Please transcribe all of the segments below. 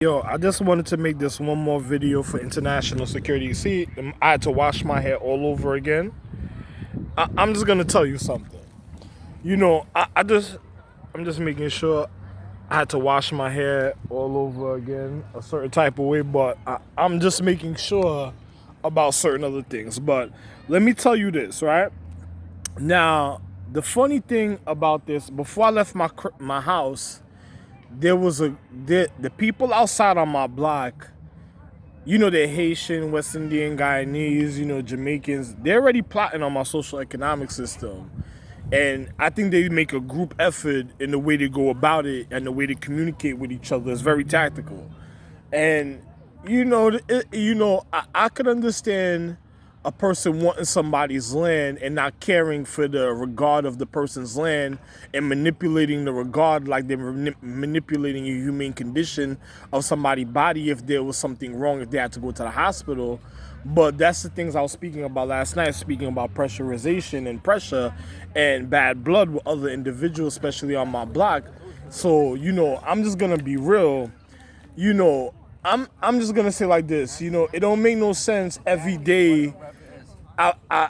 Yo, I just wanted to make this one more video for international security. See, I had to wash my hair all over again. I'm just gonna tell you something. You know, I'm just making sure I had to wash my hair all over again, a certain type of way, but I'm just making sure about certain other things. But let me tell you this, right? Now, the funny thing about this, before I left my house, there was the people outside on my block, they're Haitian, West Indian, Guyanese, Jamaicans. They're already plotting on my social economic system. And I think they make a group effort in the way they go about it and the way they communicate with each other is very tactical. And I could understand a person wanting somebody's land and not caring for the regard of the person's land and manipulating the regard like they're manipulating a humane condition of somebody's body if there was something wrong, if they had to go to the hospital. But that's the things I was speaking about last night, speaking about pressurization and pressure and bad blood with other individuals, especially on my block. So, I'm just going to be real. I'm just gonna say like this, it don't make no sense every day. I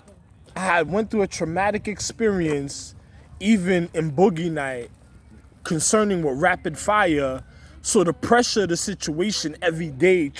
had went through a traumatic experience, even in Boogie Night, concerning with rapid fire. So the pressure of the situation every day,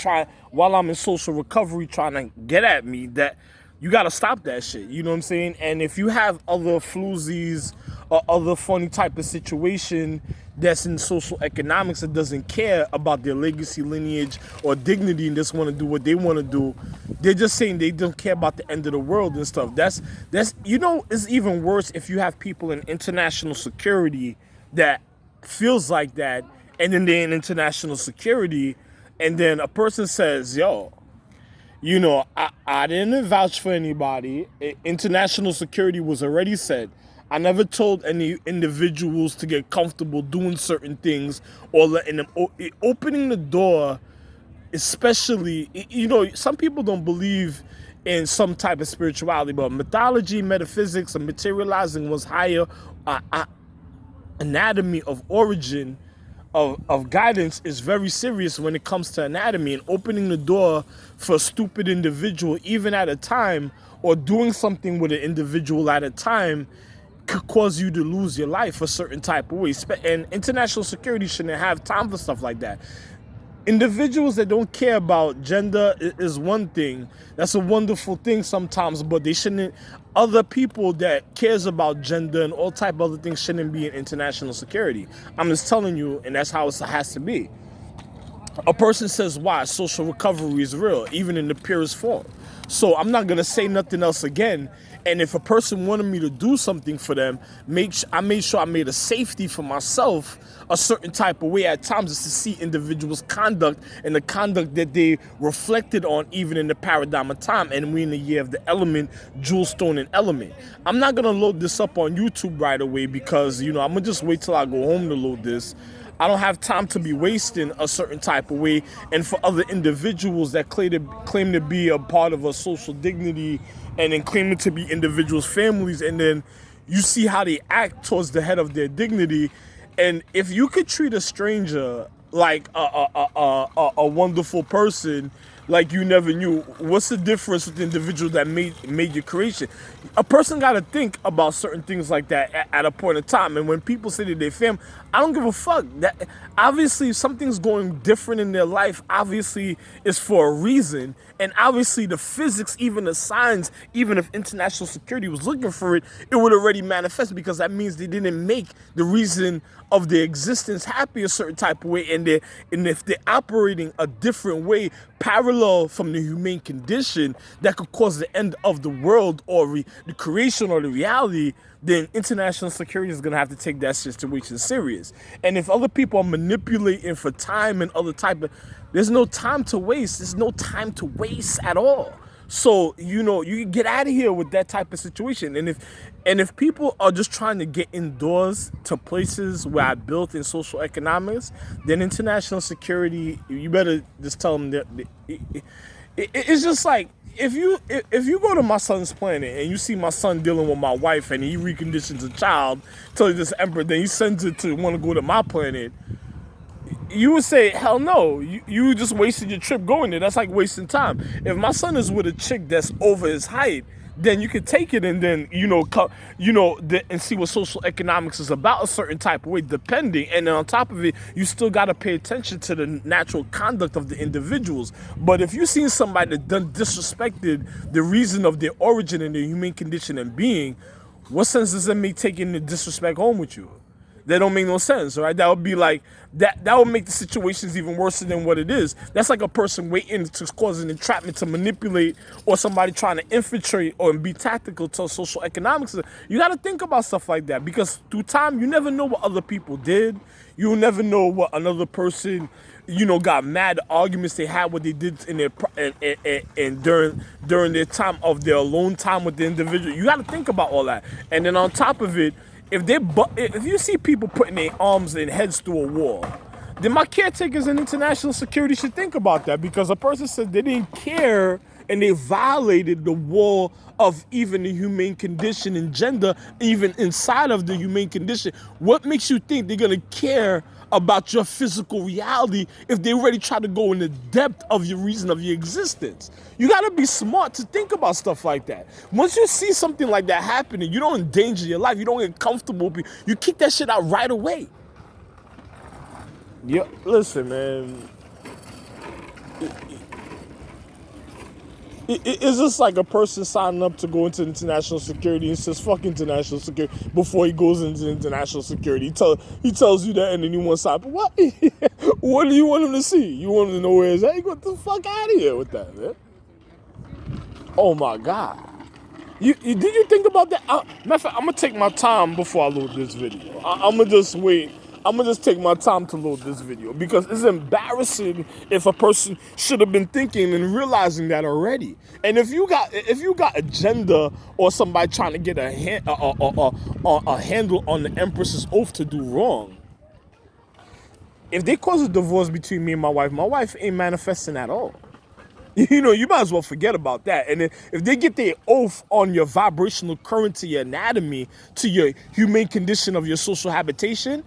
while I'm in social recovery, trying to get at me that you gotta stop that shit. You know what I'm saying? And if you have other floozies or other funny type of situation that's in social economics that doesn't care about their legacy, lineage, or dignity and just want to do what they want to do, they're just saying they don't care about the end of the world and stuff. That's it's even worse if you have people in international security that feels like that, and then they're in international security, and then a person says, yo, I didn't vouch for anybody. International security was already said. I never told any individuals to get comfortable doing certain things or letting them opening the door, especially, some people don't believe in some type of spirituality, but mythology, metaphysics, and materializing was higher anatomy of origin of guidance is very serious when it comes to anatomy, and opening the door for a stupid individual, even at a time, or doing something with an individual at a time, could cause you to lose your life a certain type of way. And international security shouldn't have time for stuff like that. Individuals that don't care about gender is one thing. That's a wonderful thing sometimes, but they shouldn't. Other people that cares about gender and all type of other things shouldn't be in international security. I'm just telling you, and that's how it has to be. A person says, why? Social recovery is real, even in the purest form. So I'm not going to say nothing else again. And if a person wanted me to do something for them, I made sure I made a safety for myself a certain type of way at times, is to see individuals' conduct and the conduct that they reflected on even in the paradigm of time. And we in the year of the element, jewel, stone, and element. I'm not going to load this up on YouTube right away because, I'm going to just wait till I go home to load this. I don't have time to be wasting a certain type of way. And for other individuals that claim to be a part of a social dignity and then claiming to be individuals' families, and then you see how they act towards the head of their dignity. And if you could treat a stranger like a wonderful person, like you never knew, what's the difference with the individual that made your creation? A person got to think about certain things like that at a point in time. And when people say that they're family, I don't give a fuck. That obviously, if something's going different in their life, obviously it's for a reason. And obviously the physics, even the signs, even if international security was looking for it, it would already manifest, because that means they didn't make the reason of their existence happy a certain type of way. And if they're operating a different way, parallel from the humane condition that could cause the end of the world or the creation or the reality, then international security is going to have to take that situation serious. And if other people are manipulating for time and other type of, there's no time to waste. There's no time to waste at all. So, you can get out of here with that type of situation. And if people are just trying to get indoors to places where I built in social economics, then international security, you better just tell them that it's just like, if you go to my son's planet and you see my son dealing with my wife and he reconditions a child till he's this emperor, then he sends it to want to go to my planet. you would say, hell no, you just wasted your trip going there. That's like wasting time. If my son is with a chick that's over his height, then you could take it and then, and see what social economics is about a certain type of way, depending. And then on top of it, you still got to pay attention to the natural conduct of the individuals. But if you seen somebody that done disrespected the reason of their origin and their human condition and being, what sense does it make taking the disrespect home with you? That don't make no sense, right? That would be like, that would make the situations even worse than what it is. That's like a person waiting to cause an entrapment to manipulate, or somebody trying to infiltrate or be tactical to social economics. You got to think about stuff like that, because through time, you never know what other people did. You'll never know what another person, got mad arguments they had, what they did in their and during their time of their alone time with the individual. You got to think about all that. And then on top of it, if you see people putting their arms and heads through a wall, then my caretakers and international security should think about that, because a person said they didn't care and they violated the wall of even the humane condition and gender, even inside of the humane condition. What makes you think they're going to care about your physical reality if they already try to go in the depth of your reason of your existence? You got to be smart to think about stuff like that. Once you see something like that happening, you don't endanger your life. You don't get comfortable. You kick that shit out right away. Yeah, listen, man. It's just like a person signing up to go into international security and says, fuck international security, before he goes into international security. He tells you that, and then you want to sign. But what? What do you want him to see? You want him to know where he's at? You get the fuck out of here with that, man. Oh, my God. Did you think about that? Matter of fact, I'm going to take my time before I load this video. I'm going to just wait. I'm going to just take my time to load this video, because it's embarrassing if a person should have been thinking and realizing that already. And if you got agenda, or somebody trying to get a handle on the Empress's oath to do wrong, if they cause a divorce between me and my wife ain't manifesting at all. You might as well forget about that. And if they get their oath on your vibrational current to your anatomy, to your humane condition of your social habitation,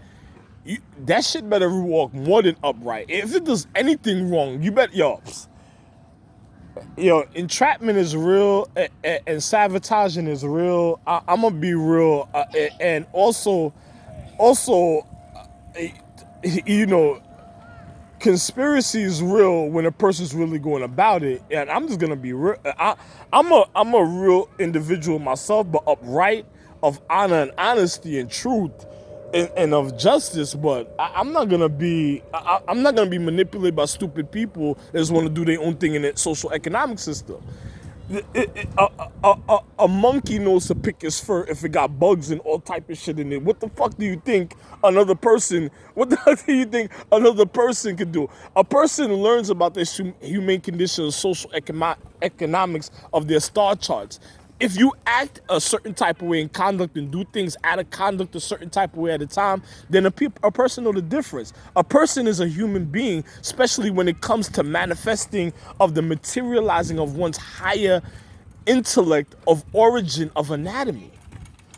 that shit better walk more than upright. If it does anything wrong, you bet, entrapment is real, and sabotaging is real. I'm gonna be real, and also, conspiracy is real when a person's really going about it. And I'm just gonna be real. I'm a real individual myself, but upright, of honor and honesty and truth. And of justice, but I'm not gonna be manipulated by stupid people that just want to do their own thing in the social economic system. A monkey knows to pick his fur if it got bugs and all type of shit in it. What the fuck do you think another person? What the hell do you think another person could do? A person learns about this humane condition of social economics of their star charts. If you act a certain type of way in conduct and do things out of conduct a certain type of way at a time, then a person knows the difference. A person is a human being, especially when it comes to manifesting of the materializing of one's higher intellect of origin of anatomy.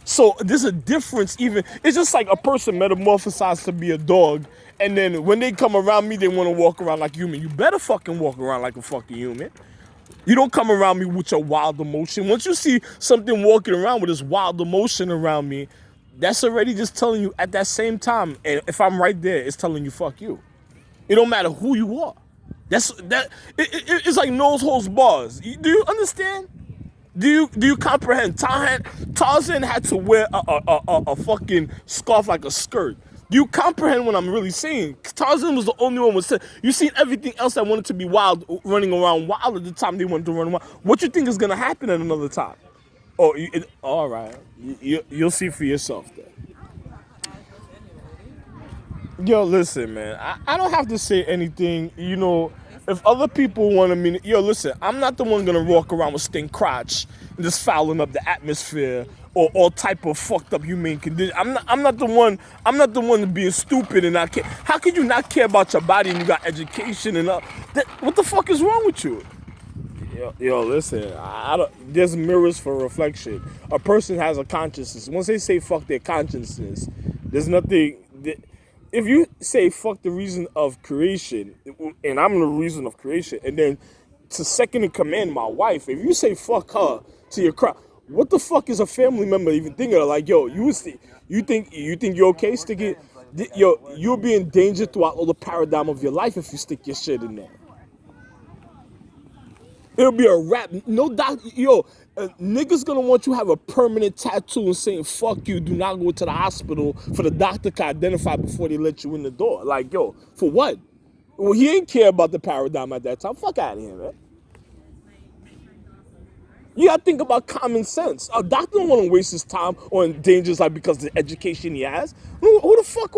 So there's a difference even. It's just like a person metamorphosized to be a dog, and then when they come around me, they want to walk around like a human. You better fucking walk around like a fucking human. You don't come around me with your wild emotion. Once you see something walking around with this wild emotion around me, that's already just telling you at that same time, and if I'm right there, it's telling you fuck you. It don't matter who you are. It's like nose holds bars. Do you understand? Do you comprehend? Tarzan had to wear a fucking scarf like a skirt. Do you comprehend what I'm really saying? Tarzan was the only one with. You seen everything else that wanted to be wild, running around wild at the time they wanted to run wild. What you think is gonna happen at another time? All right. You'll see for yourself then. Yo, listen, man. I don't have to say anything. If other people want to mean, listen. I'm not the one gonna walk around with stink crotch and just fouling up the atmosphere, or all type of fucked up humane condition. I'm not the one being stupid and not care. How could you not care about your body and you got education and what the fuck is wrong with you? Yo, listen. There's mirrors for reflection. A person has a consciousness. Once they say fuck their consciousness, there's nothing. if you say fuck the reason of creation, and I'm the reason of creation, and then to second in command my wife, if you say fuck her to your crowd, what the fuck is a family member even thinking of? Like, yo, you think you're okay sticking, yo, you'll be in danger throughout all the paradigm of your life if you stick your shit in there. It'll be a rap. No doubt, yo, niggas gonna want you to have a permanent tattoo and saying fuck you, do not go to the hospital for the doctor to identify before they let you in the door. Like, yo, for what? Well, he ain't care about the paradigm at that time. Fuck out of here, man. You gotta think about common sense. A doctor don't want to waste his time on dangers like because of the education he has. Who the fuck?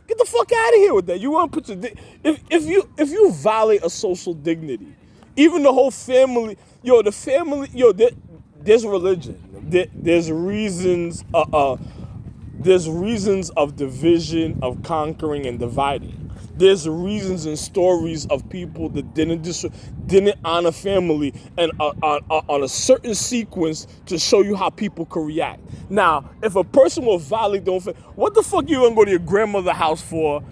Get the fuck out of here with that. You want to put your if you violate a social dignity, even the whole family, yo, the family, yo, there's religion. There's reasons. There's reasons of division, of conquering and dividing. There's reasons and stories of people that didn't honor family and on a certain sequence to show you how people could react. Now, if a person will violate their own family, what the fuck you gonna go to your grandmother's house for?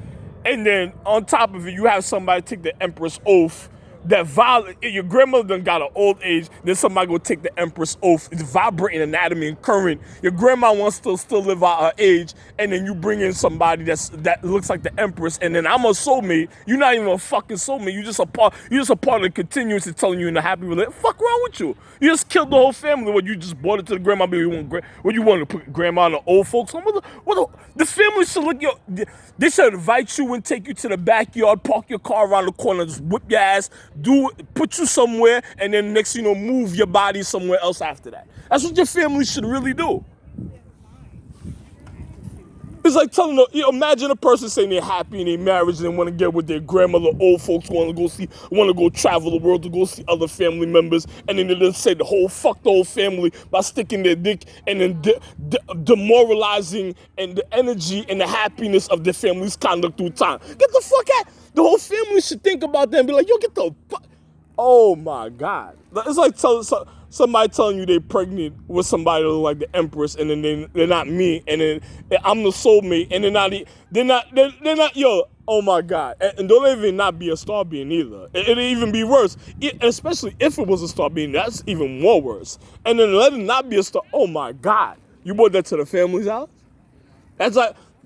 And then on top of it, you have somebody take the Empress Oath that violate. Your grandmother done got an old age, then somebody go take the Empress Oath. It's vibrating anatomy and current. Your grandma wants to still live out her age, and then you bring in somebody that looks like the Empress, and then I'm a soulmate. You're not even a fucking soulmate. You're just a part of the continuance of telling you in a happy relationship. Fuck wrong with you? You just killed the whole family when you just brought it to the grandma. What you want to put grandma in the old folks home? The family should look, yo, they should invite you and take you to the backyard, park your car around the corner, just whip your ass, put you somewhere, and then next move your body somewhere else after that. That's what your family should really do. It's like telling imagine a person saying they're happy in their marriage and they want to get with their grandmother. Old folks want to go travel the world to go see other family members, and then they just say fuck the whole family by sticking their dick and then demoralizing and the energy and the happiness of their family's conduct through time. Get the fuck out. The whole family should think about that and be like, yo, get the fuck. Oh my God. It's like somebody telling you they're pregnant with somebody that look like the Empress, and then they're not me, and then I'm the soulmate, and they're not, yo, oh my God. And don't even not be a star being either. It'll even be worse. Especially if it was a star being, that's even more worse. And then let it not be a star. Oh my God. You brought that to the family's house?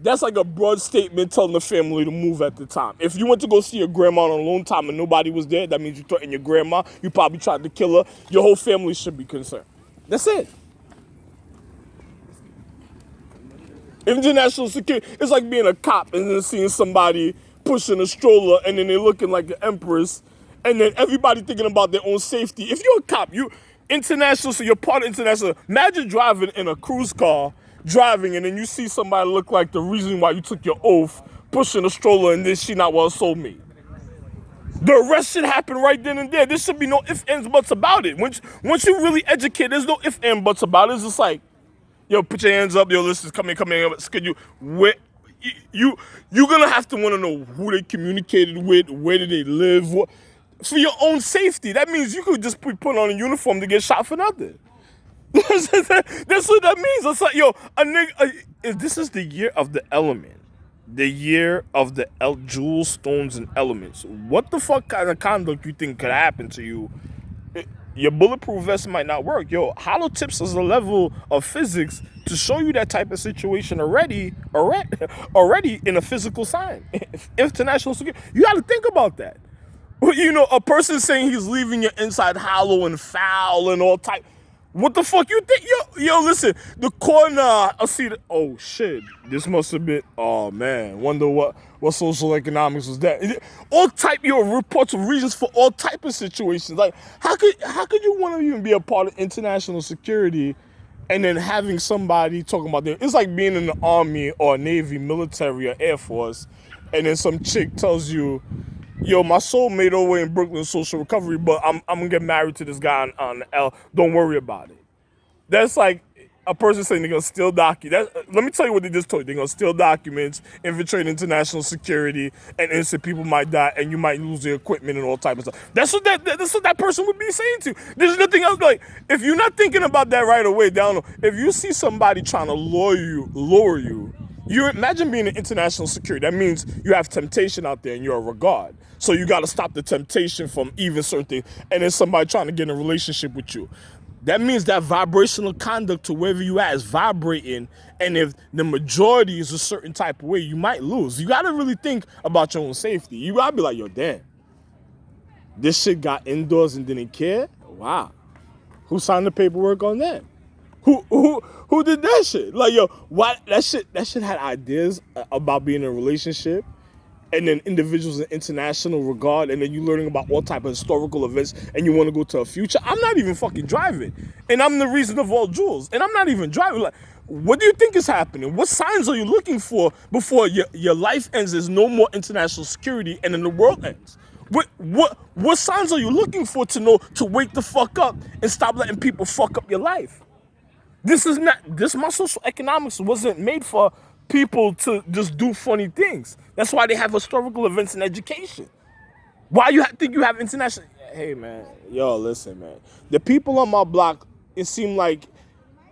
That's like a broad statement telling the family to move at the time. If you went to go see your grandma on a long time and nobody was there, that means you threatened your grandma. You probably tried to kill her. Your whole family should be concerned. That's it. International security. It's like being a cop and then seeing somebody pushing a stroller and then they're looking like an Empress, and then everybody thinking about their own safety. If you're a cop, so you're part of international. Imagine driving in a cruise car, and then you see somebody look like the reason why you took your oath, pushing a stroller, and then she not well soulmate. The arrest should happen right then and there. There should be no ifs, ands, buts about it. Once you really educate, there's no ifs, ands, buts about it. It's just like, yo, put your hands up. Yo, listen, come in. Could you're gonna have to want to know who they communicated with, where did they live, for your own safety. That means you could just put on a uniform to get shot for nothing. That's what that means. It's like, yo, a nigga. This is the year of the element, the year of the jewels, stones, and elements. What the fuck kind of conduct you think could happen to you? Your bulletproof vest might not work. Yo, hollow tips is a level of physics to show you that type of situation already in a physical sign. International security. You got to think about that. A person saying he's leaving your inside hollow and foul and all type. What the fuck you think? Yo, listen, the corner, I see oh shit, this must have been, oh man, wonder what social economics was that. All type, reports of reasons for all type of situations. Like, how could you want to even be a part of international security and then having somebody talking about that? It's like being in the Army or Navy, military, or Air Force, and then some chick tells you, yo, my soulmate over in Brooklyn social recovery, but I'm gonna get married to this guy on L. Don't worry about it. That's like a person saying they're gonna steal documents. Let me tell you what they just told you. They're gonna steal documents, infiltrate international security, and innocent people might die, and you might lose your equipment and all type of stuff. That's what that person would be saying to you. There's nothing else. Like, if you're not thinking about that right away, if you see somebody trying to lure you You imagine being in international security. That means you have temptation out there and you're a regard. So you got to stop the temptation from even certain things. And then somebody trying to get in a relationship with you. That means that vibrational conduct to wherever you at is vibrating. And if the majority is a certain type of way, you might lose. You got to really think about your own safety. You got to be like, yo, damn. This shit got indoors and didn't care? Wow. Who signed the paperwork on that? Who did that shit? Like, yo, what that shit had ideas about being in a relationship, and then individuals in international regard, and then you learning about all type of historical events, and you want to go to a future. I'm not even fucking driving, and I'm the reason of all Jewelz, and I'm not even driving. Like, what do you think is happening? What signs are you looking for before your life ends? There's no more international security, and then the world ends. What signs are you looking for to know to wake the fuck up and stop letting people fuck up your life? This my social economics wasn't made for people to just do funny things. That's why they have historical events in education. Why you think you have international? Hey man, yo, listen man. The people on my block, it seemed like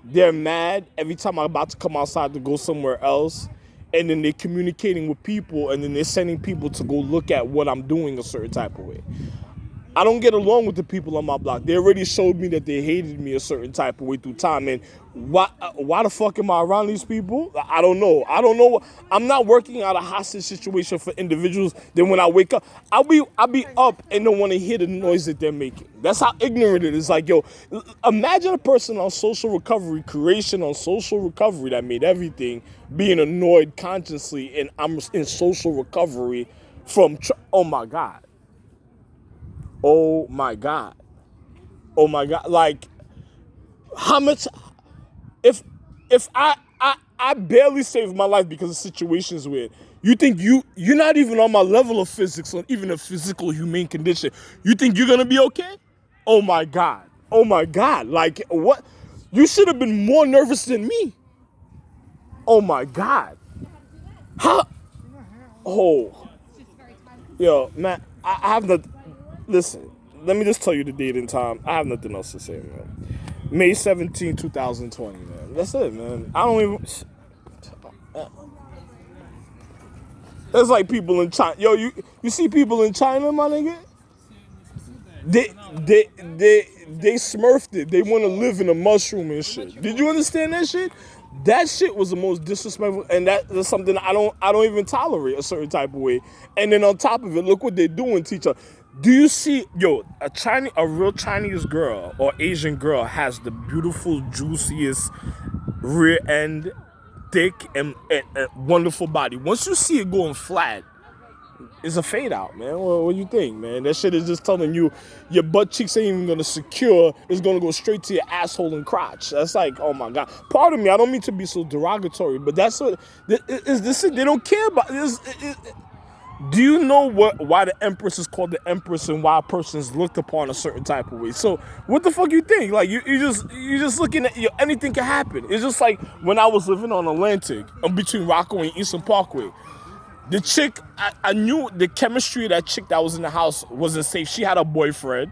they're mad every time I'm about to come outside to go somewhere else. And then they're communicating with people, and then they're sending people to go look at what I'm doing a certain type of way. I don't get along with the people on my block. They already showed me that they hated me a certain type of way through time. And why the fuck am I around these people? I don't know. I'm not working out a hostage situation for individuals. Then when I wake up, I'll be up and don't want to hear the noise that they're making. That's how ignorant it is. Like, yo, imagine a person on social recovery, creation on social recovery that made everything, being annoyed consciously, and I'm in social recovery from, oh my God. Oh my God. Oh my God. Like, how much, if I barely saved my life because of situations where you think you're not even on my level of physics or even a physical humane condition. You think you're gonna be okay? Oh my God. Oh my God. Like, what? You should have been more nervous than me. Oh my God. How? Oh. Yo, man, I have the, listen, let me just tell you the date and time. I have nothing else to say, man. May 17, 2020, man. That's it, man. I don't even... There's like people in China. Yo, you see people in China, my nigga? They smurfed it. They want to live in a mushroom and shit. Did you understand that shit? That shit was the most disrespectful, and that's something I don't even tolerate a certain type of way. And then on top of it, look what they're doing, teacher. Do you see, yo, a real Chinese girl or Asian girl has the beautiful, juiciest rear end, thick and wonderful body. Once you see it going flat, it's a fade out, man. What do you think, man? That shit is just telling you your butt cheeks ain't even gonna secure. It's gonna go straight to your asshole and crotch. That's like, oh my God. Pardon me, I don't mean to be so derogatory, but that's what is this. They don't care about this. Do you know why the Empress is called the Empress and why a person's looked upon a certain type of way? So what the fuck you think? Like you just looking at anything can happen. It's just like when I was living on Atlantic, between Rockaway and Eastern Parkway. The chick, I knew the chemistry of that chick that was in the house wasn't safe. She had a boyfriend.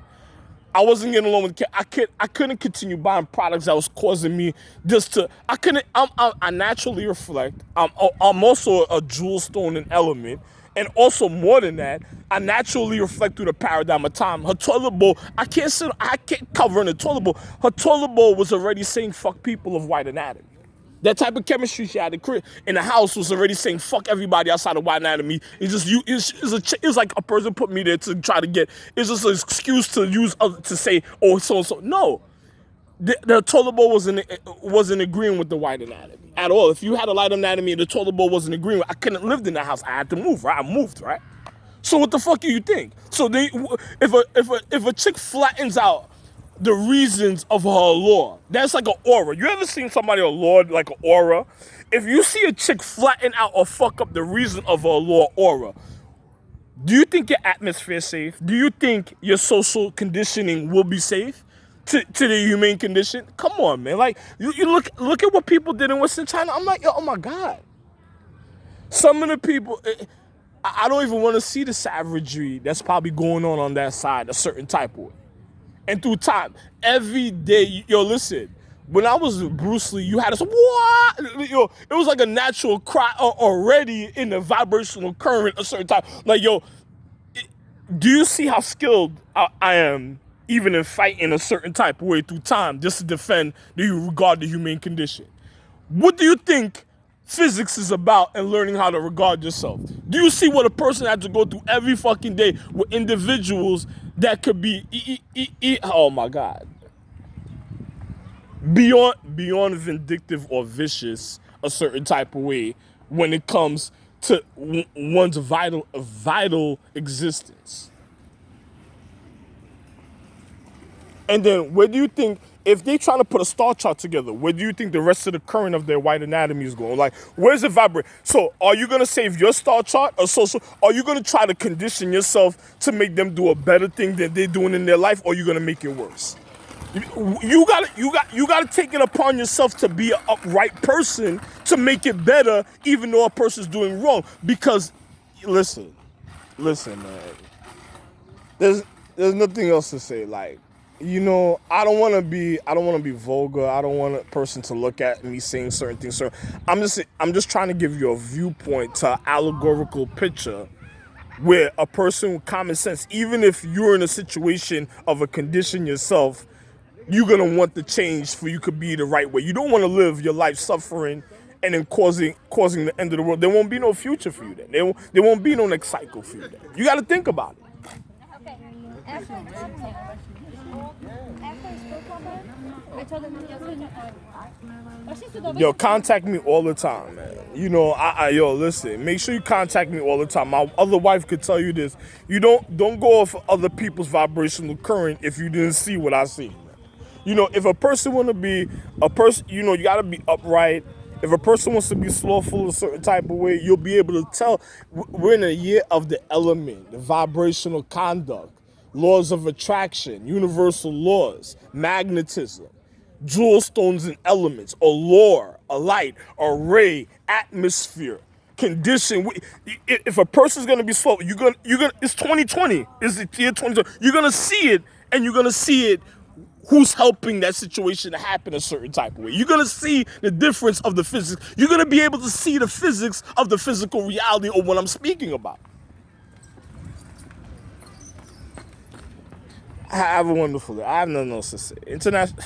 I wasn't getting along with I couldn't continue buying products that was causing me just to, I naturally reflect. I'm also a jewel stone and element. And also more than that, I naturally reflect through the paradigm of time. Her toilet bowl, I can't cover in the toilet bowl. Her toilet bowl was already saying fuck people of white anatomy. That type of chemistry she had in the house was already saying fuck everybody outside of white anatomy. It's like a person put me there to try to get, it's just an excuse to use to say, oh, so. No. The toilet bowl wasn't agreeing with the white anatomy at all. If you had a light anatomy and the toilet bowl wasn't agreeing, I couldn't live in that house. I had to move, right? I moved, right? So what the fuck do you think? So if a chick flattens out the reasons of her allure, that's like an aura. You ever seen somebody allure like an aura? If you see a chick flatten out or fuck up the reason of her allure aura, do you think your atmosphere is safe? Do you think your social conditioning will be safe? To the humane condition? Come on, man. Like, you look at what people did in Western China. I'm like, oh my God. Some of the people, I don't even want to see the savagery that's probably going on that side a certain type of way. And through time, every day, yo, listen, when I was Bruce Lee, you had this what? Yo, it was like a natural cry already in the vibrational current a certain time. Like, yo, do you see how skilled I am even in fighting a certain type of way through time just to defend the regard the human condition? What do you think physics is about and learning how to regard yourself? Do you see what a person had to go through every fucking day with individuals that could be, oh my God, beyond vindictive or vicious a certain type of way when it comes to one's vital existence? And then where do you think, if they trying to put a star chart together, where do you think the rest of the current of their white anatomy is going? Like, where's it vibrate? So are you going to save your star chart? Or so are you going to try to condition yourself to make them do a better thing than they're doing in their life, or are you going to make it worse? You gotta take it upon yourself to be an upright person to make it better, even though a person's doing wrong. Because listen, man. There's nothing else to say. Like, you know, I don't want to be vulgar. I don't want a person to look at me saying certain things. So I'm just trying to give you a viewpoint, to an allegorical picture where a person with common sense, even if you're in a situation of a condition yourself, you're going to want the change for you could be the right way. You don't want to live your life suffering and then causing the end of the world. There won't be no future for you then. There won't be no next cycle for you then. You got to think about it. Yo, contact me all the time, man. You know, yo, listen, make sure you contact me all the time. My other wife could tell you this. You don't go off other people's vibrational current if you didn't see what I see. You know, if a person want to be a person, you know, you got to be upright. If a person wants to be slothful a certain type of way, you'll be able to tell. We're in a year of the element, the vibrational conduct, laws of attraction, universal laws, magnetism, jewel stones and elements, a lore, a light, a ray, atmosphere, condition. If a person's gonna be slow, you're gonna. It's 2020. It's the year 2020. You're gonna see it, and you're gonna see it. Who's helping that situation to happen a certain type of way? You're gonna see the difference of the physics. You're gonna be able to see the physics of the physical reality of what I'm speaking about. Have a wonderful day. I have nothing else to say. International.